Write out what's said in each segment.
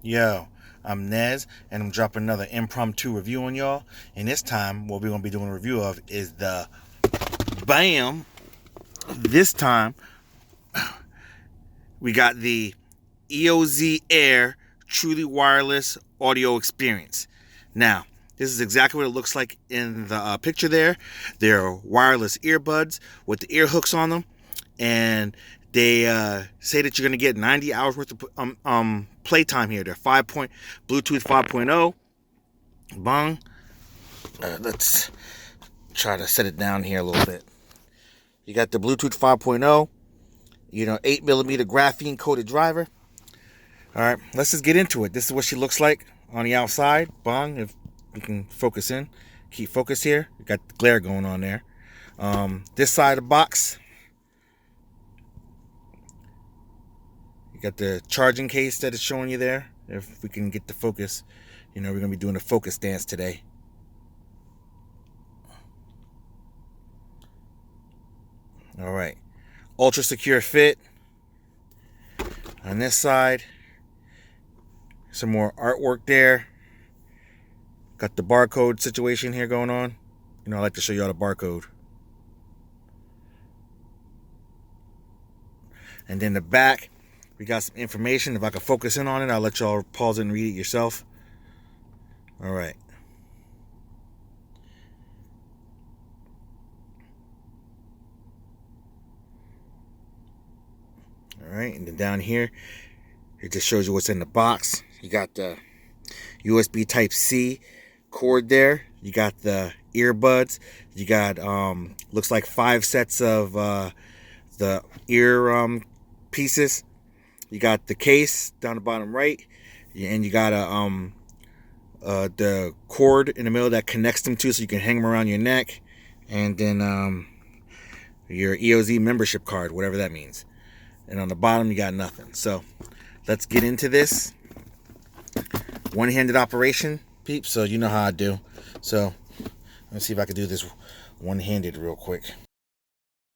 Yo, I'm Nez, and I'm dropping another impromptu review on y'all. And this time, what we're going to be doing a review of is the BAM. This time, we got the EOZ Air Truly Wireless Audio Experience. Now, this is exactly what it looks like in the picture there. They're wireless earbuds with the ear hooks on them, and they say that you're going to get 90 hours worth of playtime here. They're Bluetooth 5.0. Bong. Let's try to set it down here a little bit. You got the Bluetooth 5.0, 8mm graphene coated driver. All right, let's just get into it. This is what she looks like on the outside. Bong, if we can focus in, keep focus here. You got the glare going on there. This side of the box, you got the charging case that is showing you there. If we can get the focus, we're gonna be doing a focus dance today. All right, ultra secure fit. On this side, some more artwork there. Got the barcode situation here going on. I like to show y'all the barcode. And then the back, we got some information. If I can focus in on it, I'll let y'all pause it and read it yourself. All right. All right, and then down here, it just shows you what's in the box. You got the USB Type-C cord there. You got the earbuds. You got looks like 5 sets of the ear pieces. You got the case down the bottom right, and you got the cord in the middle that connects them to, so you can hang them around your neck, and then your EOZ membership card, whatever that means. And on the bottom, you got nothing. So let's get into this. One-handed operation, peeps, so you know how I do. So let's see if I can do this one-handed real quick.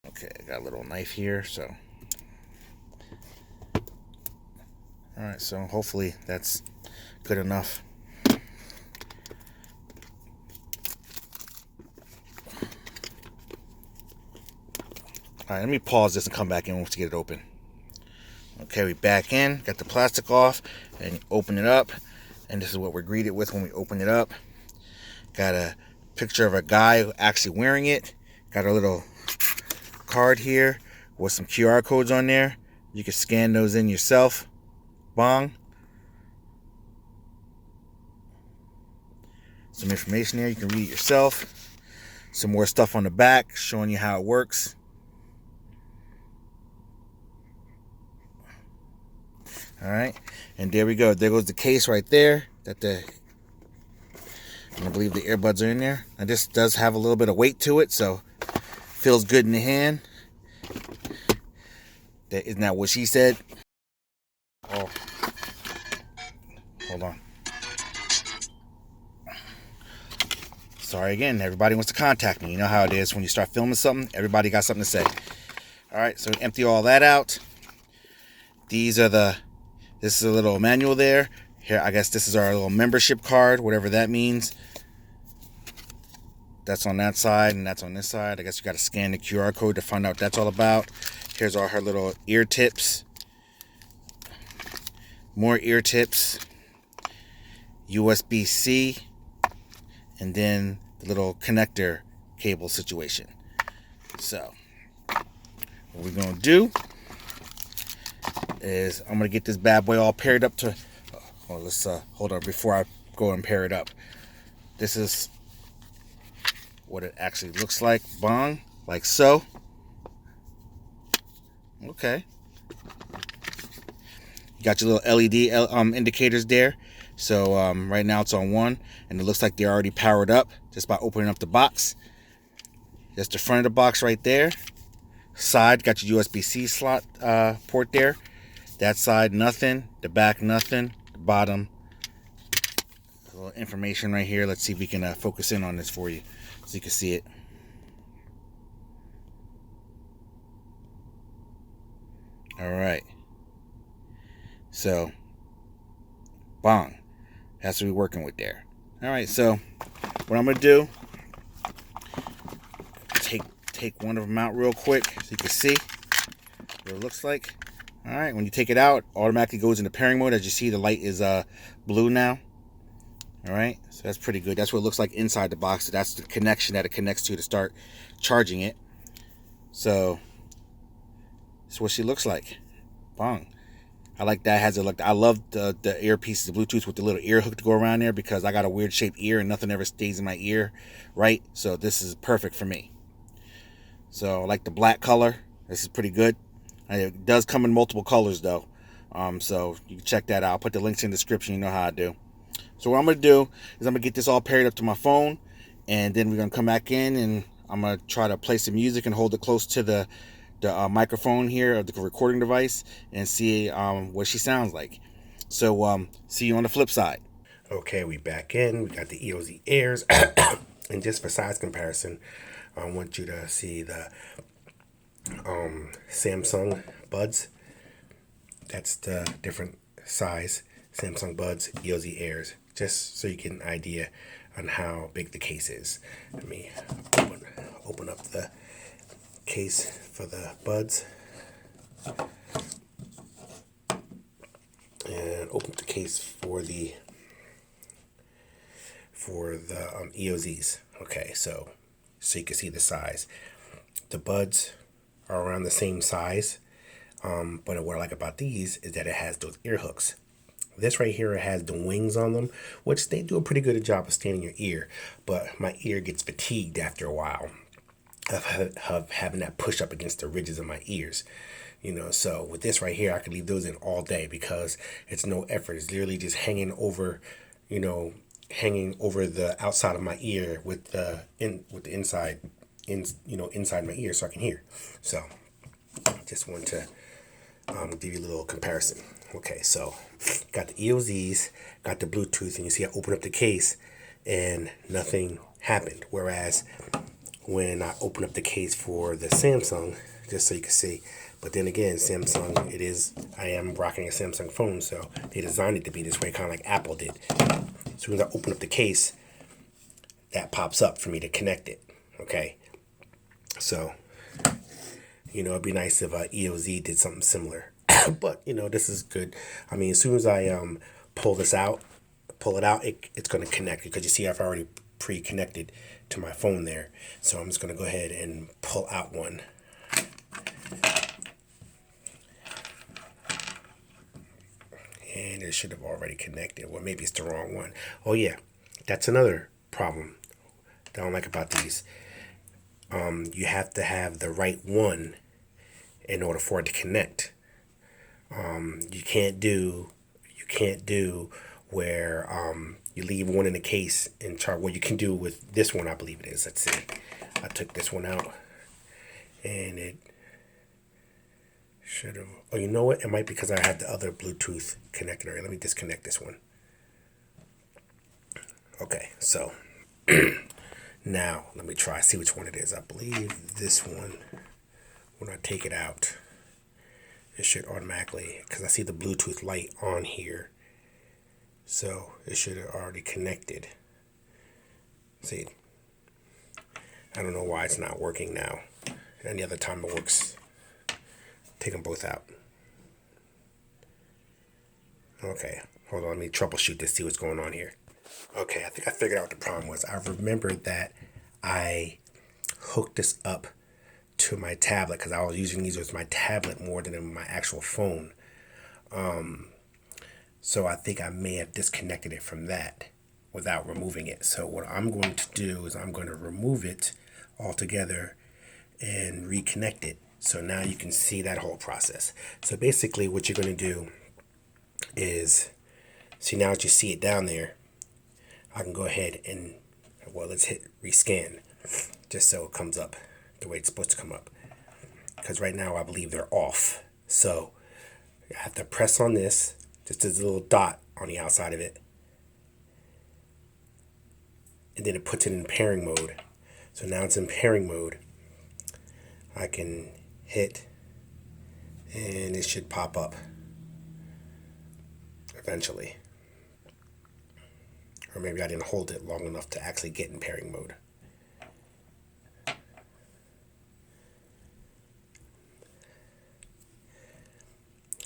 Okay, I got a little knife here, so. Alright, so hopefully that's good enough. Alright, let me pause this and come back in once to get it open. Okay, we back in, got the plastic off, and you open it up, and this is what we're greeted with when we open it up. Got a picture of a guy actually wearing it. Got a little card here with some QR codes on there. You can scan those in yourself. Bong. Some information there, you can read it yourself. Some more stuff on the back showing you how it works. All right, and there we go. There goes the case right there. I believe the earbuds are in there. And this does have a little bit of weight to it, so feels good in the hand. Isn't that what she said? Oh, hold on. Sorry again. Everybody wants to contact me. You know how it is when you start filming something. Everybody got something to say. All right, so empty all that out. This is a little manual there. Here, I guess this is our little membership card, whatever that means. That's on that side, and that's on this side. I guess you got to scan the QR code to find out what that's all about. Here's all her little ear tips. More ear tips. USB-C. And then the little connector cable situation. So, what we're going to do is I'm going to get this bad boy all paired up to... Well, let's hold on before I go and pair it up. This is what it actually looks like. Bong, like so. Okay. You got your little LED indicators there. So right now it's on 1, and it looks like they're already powered up just by opening up the box. That's the front of the box right there. Side, got your USB-C slot port there. That side, nothing. The back, nothing. The bottom, a little information right here. Let's see if we can focus in on this for you so you can see it. All right. So Bong. That's what we're working with there. All right, so what I'm gonna do, take one of them out real quick so you can see what it looks like. All right, when you take it out, it automatically goes into pairing mode. As you see, the light is blue now. All right, so that's pretty good. That's what it looks like inside the box. So that's the connection that it connects to start charging it. So that's what she looks like. Bong. I like that. I love the earpieces, the Bluetooth with the little ear hook to go around there, because I got a weird shaped ear and nothing ever stays in my ear, right? So this is perfect for me. So I like the black color. This is pretty good. It does come in multiple colors though. So you can check that out. I'll put the links in the description. You know how I do. So what I'm going to do is I'm going to get this all paired up to my phone, and then we're going to come back in and I'm going to try to play some music and hold it close to the microphone here of the recording device and see what she sounds like. So see you on the flip side. Okay, we back in. We got the EOZ Airs. And just for size comparison, I want you to see the Samsung Buds. That's the different size Samsung Buds EOZ Airs, just so you get an idea on how big the case is. Let me open up the case for the Buds and open the case for the EOZs. Okay, so you can see the size. The Buds are around the same size, but what I like about these is that it has those ear hooks. This right here has the wings on them, which they do a pretty good job of staying in your ear, but my ear gets fatigued after a while of having that push up against the ridges of my ears. So with this right here, I could leave those in all day because it's no effort. It's literally just hanging over the outside of my ear with the inside my ear, so I can hear. So just want to give you a little comparison. Okay, so got the EOZs, got the Bluetooth, and you see I open up the case and nothing happened. Whereas when I open up the case for the Samsung, just so you can see, but then again, Samsung, I am rocking a Samsung phone, so they designed it to be this way, kind of like Apple did. As soon as I open up the case, that pops up for me to connect it. Okay, so it'd be nice if EOZ did something similar. But this is good. I mean, as soon as I pull it out, it's going to connect, because you see I've already pre-connected to my phone there. So I'm just going to go ahead and pull out one. And it should have already connected. Well, maybe it's the wrong one. Oh yeah, that's another problem that I don't like about these. You have to have the right one in order for it to connect. You can't do where you leave one in the case and chart. What you can do with this one, I believe it is. Let's see. I took this one out, and it should have. Oh, you know what? It might be because I had the other Bluetooth connected. All right, let me disconnect this one. Okay, so now let me try see which one it is. I believe this one. When I take it out, it should automatically, because I see the Bluetooth light on here, so it should have already connected. See, I don't know why it's not working now. Any other time it works. Take them both out. Okay, hold on, let me troubleshoot this, see what's going on here. Okay, I think I figured out what the problem was. I remembered that I hooked this up to my tablet, because I was using these with my tablet more than in my actual phone. So I think I may have disconnected it from that without removing it. So what I'm going to do is I'm going to remove it altogether and reconnect it. So now you can see that whole process. So basically what you're going to do is, see now that you see it down there, I can go ahead and, well, let's hit rescan just so it comes up the way it's supposed to come up, because right now I believe they're off. So I have to press on this, just this little dot on the outside of it, and then it puts it in pairing mode. So now it's in pairing mode. I can hit and it should pop up eventually. Or maybe I didn't hold it long enough to actually get in pairing mode.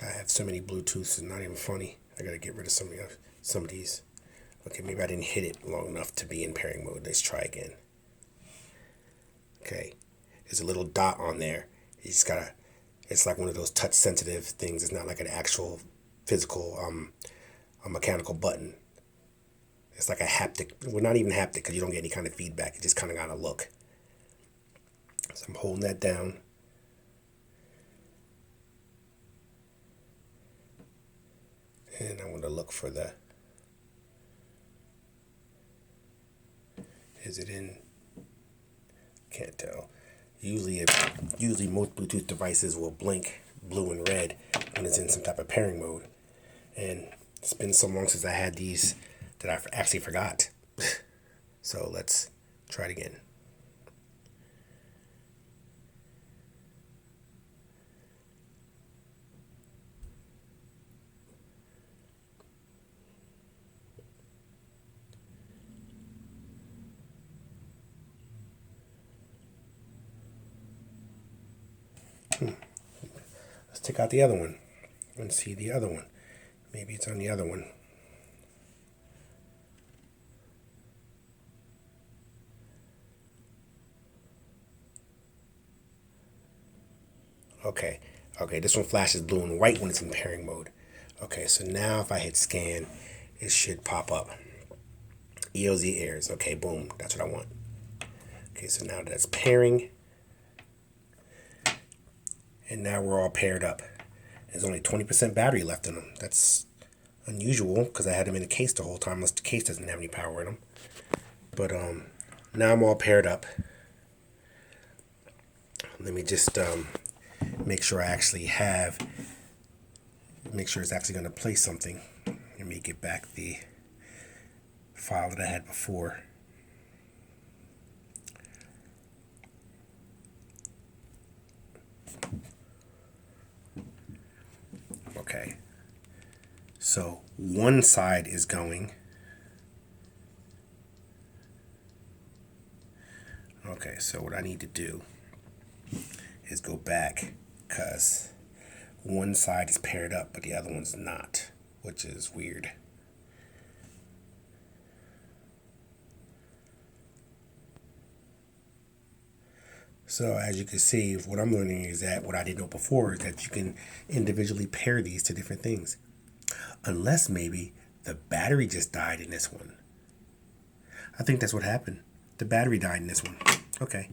I have so many Bluetooths, it's not even funny. I gotta get rid of some of these. Okay, maybe I didn't hit it long enough to be in pairing mode. Let's try again. Okay, there's a little dot on there. You just gotta, it's like one of those touch sensitive things. It's not like an actual physical, a mechanical button. It's like a haptic, well, not even haptic because you don't get any kind of feedback. You just kind of gotta look. So I'm holding that down. And I want to look for the, is it in, can't tell. Usually most Bluetooth devices will blink blue and red when it's in some type of pairing mode. And it's been so long since I had these that I actually forgot. So let's try it again. Let's take out the other one and see the other one. Maybe it's on the other one. Okay, this one flashes blue and white when it's in pairing mode. Okay, so now if I hit scan, it should pop up. EOZ airs. Okay, boom, that's what I want. Okay, so now that's pairing. And now we're all paired up. There's only 20% battery left in them. That's unusual because I had them in the case the whole time, unless the case doesn't have any power in them. But now I'm all paired up. Let me just make sure make sure it's actually going to play something. Let me get back the file that I had before. Okay, so one side is going. Okay, so what I need to do is go back because one side is paired up but the other one's not, which is weird. So as you can see, what I'm learning is that what I didn't know before is that you can individually pair these to different things. Unless maybe the battery just died in this one. I think that's what happened. The battery died in this one. Okay.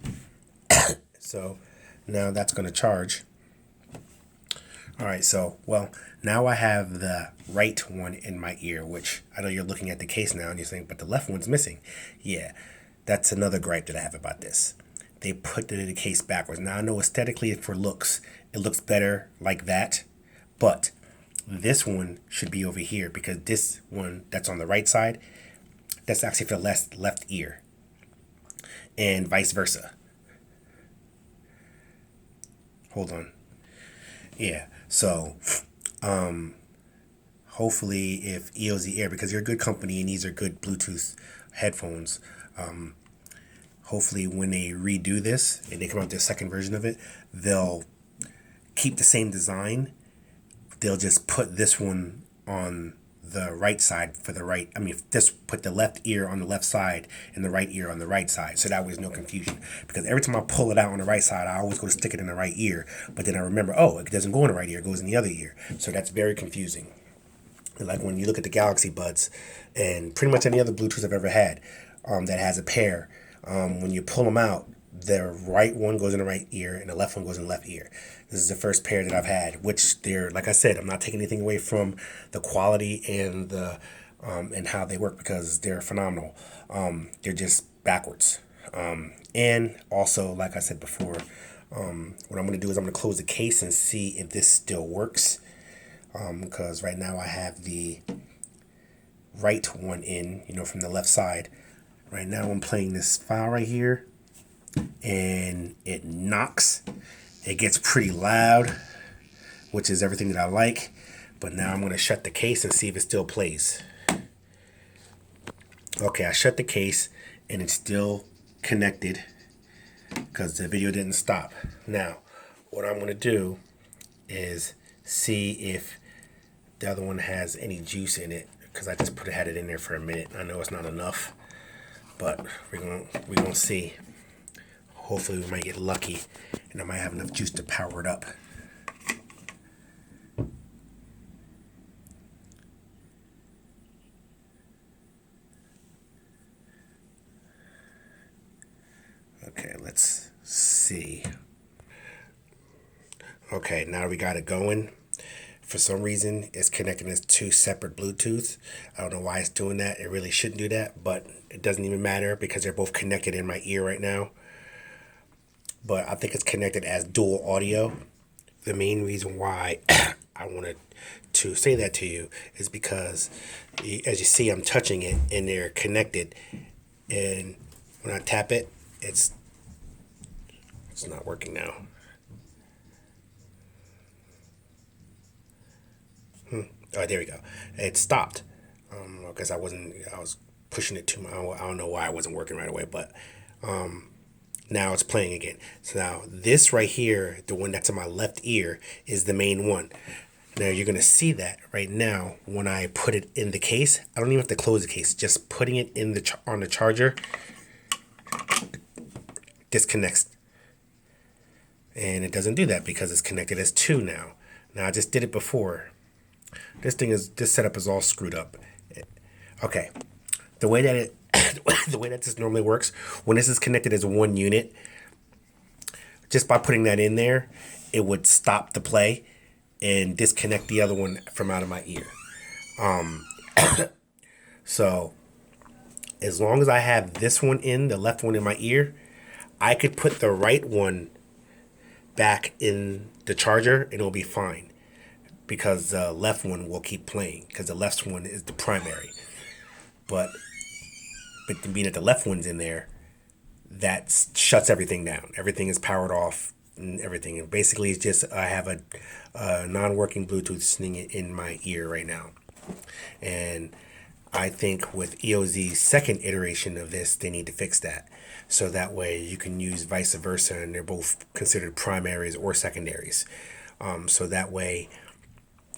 So now that's going to charge. All right, so, well, now I have the right one in my ear, which I know you're looking at the case now and you're saying, but the left one's missing. Yeah, that's another gripe that I have about this. They put the case backwards. Now I know aesthetically for looks, it looks better like that, but this one should be over here because this one that's on the right side, that's actually for the left ear, and vice versa. Hold on. Yeah, so hopefully if EOZ Air, because they're a good company and these are good Bluetooth headphones, hopefully when they redo this and they come out with their second version of it, they'll keep the same design. They'll just put this one on the right side for the right. I mean, just put the left ear on the left side and the right ear on the right side. So that way there's no confusion. Because every time I pull it out on the right side, I always go to stick it in the right ear. But then I remember, oh, it doesn't go in the right ear, it goes in the other ear. So that's very confusing. Like when you look at the Galaxy Buds and pretty much any other Bluetooth I've ever had that has a pair, when you pull them out, the right one goes in the right ear and the left one goes in the left ear. This is the first pair that I've had, which they're, like I said, I'm not taking anything away from the quality and the and how they work because they're phenomenal. They're just backwards. And also, like I said before, what I'm going to do is I'm going to close the case and see if this still works. Because right now I have the right one in, from the left side. Right now I'm playing this file right here and it knocks. It gets pretty loud, which is everything that I like. But now I'm going to shut the case and see if it still plays. Okay, I shut the case and it's still connected because the video didn't stop. Now, what I'm going to do is see if the other one has any juice in it, because I just had it in there for a minute. I know it's not enough, but we're gonna see. Hopefully, we might get lucky, and I might have enough juice to power it up. Okay, let's see. Okay, now we got it going. For some reason, it's connecting as two separate Bluetooth. I don't know why it's doing that. It really shouldn't do that, but it doesn't even matter because they're both connected in my ear right now. But I think it's connected as dual audio. The main reason why I wanted to say that to you is because, as you see, I'm touching it and they're connected. And when I tap it, it's not working now. Oh, there we go. It stopped. Because I was pushing it too much. I don't know why it wasn't working right away, but now it's playing again. So now this right here, the one that's in my left ear, is the main one. Now you're going to see that right now when I put it in the case. I don't even have to close the case. Just putting it in on the charger disconnects. And it doesn't do that because it's connected as two now. Now I just did it before. This setup is all screwed up. Okay. The way that this normally works, when this is connected as one unit, just by putting that in there, it would stop the play and disconnect the other one from out of my ear. So as long as I have this one in, the left one in my ear, I could put the right one back in the charger and it'll be fine, because the left one will keep playing because the left one is the primary. But being that the left one's in there, that shuts everything down. Everything is powered off and everything. And basically, it's just I have a non-working Bluetooth sitting in my ear right now. And I think with EOZ's second iteration of this, they need to fix that. So that way you can use vice versa and they're both considered primaries or secondaries. So that way,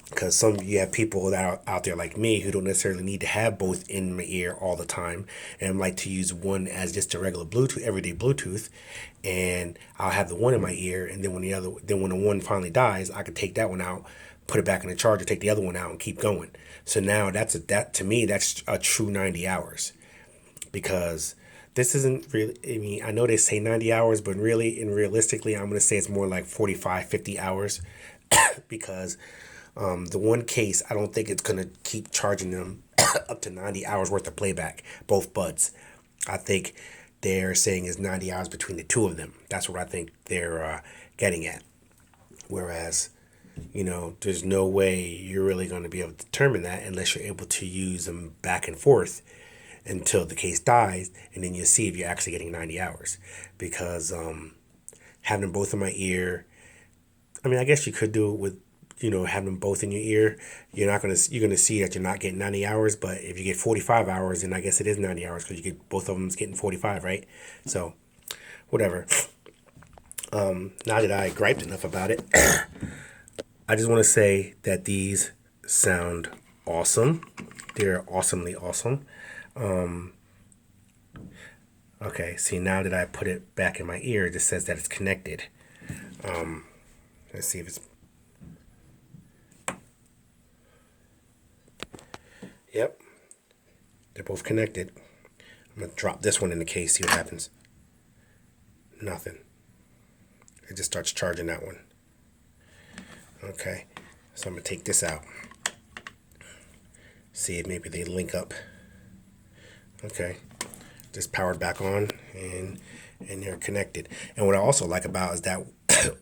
because you have people that are out there like me who don't necessarily need to have both in my ear all the time, and like to use one as just a regular Bluetooth, everyday Bluetooth, and I'll have the one in my ear, and then when the one finally dies, I can take that one out, put it back in the charger, take the other one out, and keep going. So now to me that's a true 90 hours, because this isn't really. I mean, I know they say 90 hours, but really and realistically, I'm gonna say it's more like 45, 50 hours, because. The one case, I don't think it's going to keep charging them up to 90 hours worth of playback, both buds. I think they're saying is 90 hours between the two of them. That's what I think they're getting at. Whereas, there's no way you're really going to be able to determine that unless you're able to use them back and forth until the case dies, and then you'll see if you're actually getting 90 hours. Because having them both in my ear, I mean, I guess you could do it with having them both in your ear. You're gonna see that you're not getting 90 hours, but if you get 45 hours, then I guess it is 90 hours because you get both of them getting 45, right? So, whatever. Now that I griped enough about it, I just want to say that these sound awesome. They're awesomely awesome. Okay, see, now that I put it back in my ear, it just says that it's connected. Let's see if it's. Yep, they're both connected. I'm gonna drop this one in the case, see what happens. Nothing. It just starts charging that one. Okay, so I'm gonna take this out. See if maybe they link up. Okay, just powered back on and they're connected. And what I also like about is that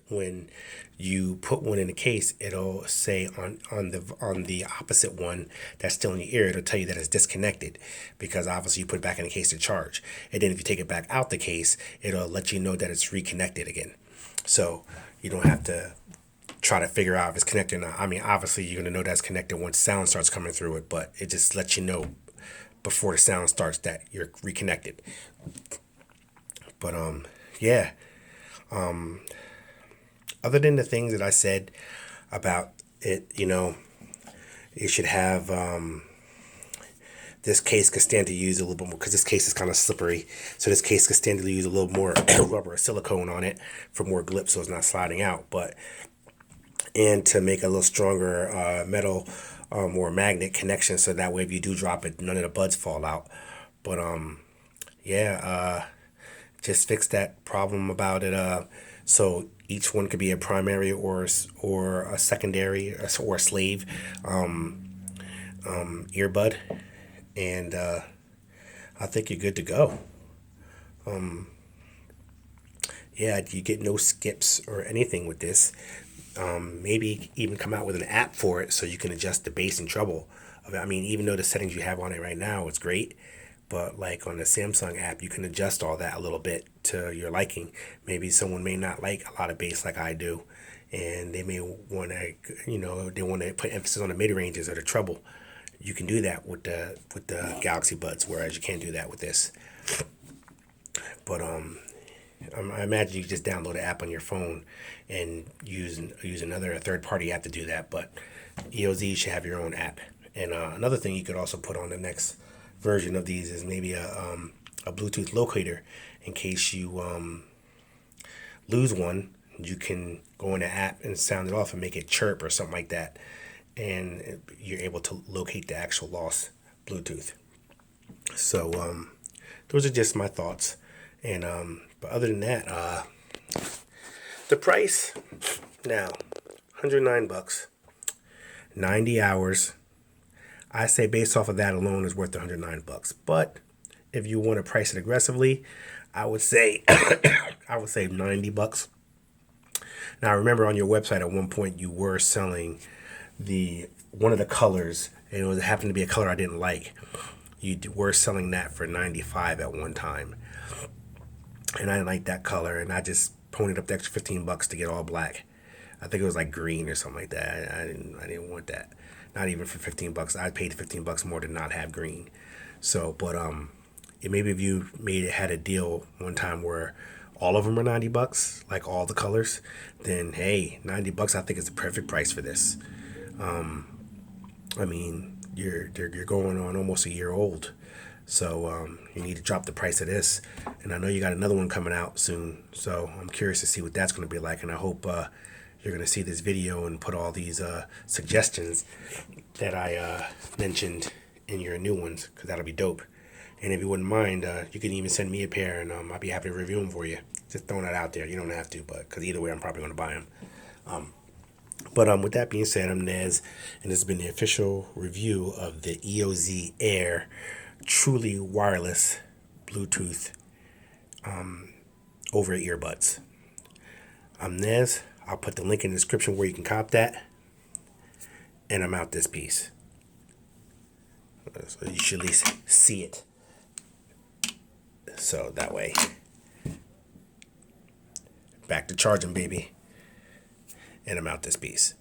when you put one in the case, it'll say on the opposite one that's still in your ear, it'll tell you that it's disconnected, because obviously you put it back in the case to charge. And then if you take it back out the case, it'll let you know that it's reconnected again. So you don't have to try to figure out if it's connected or not. I mean, obviously you're gonna know that's connected once sound starts coming through it, but it just lets you know before the sound starts that you're reconnected. But yeah. Other than the things that I said about it, it should have this case could stand to use a little bit more because this case is kind of slippery. So this case could stand to use a little more rubber or silicone on it for more grip, so it's not sliding out. And to make a little stronger metal or magnet connection, so that way if you do drop it, none of the buds fall out. But yeah, just fix that problem about it. So each one could be a primary or a secondary or a slave earbud, and I think you're good to go. Yeah, you get no skips or anything with this. Maybe even come out with an app for it so you can adjust the bass and treble of it. I mean, even though the settings you have on it right now, it's great. But like on the Samsung app, you can adjust all that a little bit to your liking. Maybe someone may not like a lot of bass like I do, and they may want to, they want to put emphasis on the mid ranges or the treble. You can do that with the Galaxy Buds, whereas you can't do that with this. But I imagine you just download an app on your phone and use a third party app to do that. But EOZ should have your own app. And another thing you could also put on the next version of these is maybe a Bluetooth locator in case you lose one. You can go in the app and sound it off and make it chirp or something like that, and you're able to locate the actual lost Bluetooth. So those are just my thoughts. And but other than that, the price now, $109, 90 hours. I say based off of that alone is worth $109. But if you want to price it aggressively, I would say $90. Now remember, on your website at one point you were selling one of the colors, and it happened to be a color I didn't like. You were selling that for $95 at one time, and I didn't like that color, and I just ponied up the extra $15 to get all black. I think it was like green or something like that. I didn't want that. Not even for $15. I paid $15 more to not have green. So, but maybe if you had a deal one time where all of them are $90, like all the colors, then hey, $90 I think is the perfect price for this. I mean, you're going on almost a year old, so you need to drop the price of this. And I know you got another one coming out soon, so I'm curious to see what that's going to be like. And I hope you're going to see this video and put all these suggestions that I mentioned in your new ones, because that'll be dope. And if you wouldn't mind, you can even send me a pair, and I'll be happy to review them for you. Just throwing that out there. You don't have to, but because either way, I'm probably going to buy them. But with that being said, I'm Nez, and this has been the official review of the EOZ Air truly wireless Bluetooth over earbuds. I'm Nez. I'll put the link in the description where you can cop that. And I'm out this piece. So you should at least see it. So that way. Back to charging, baby. And I'm out this piece.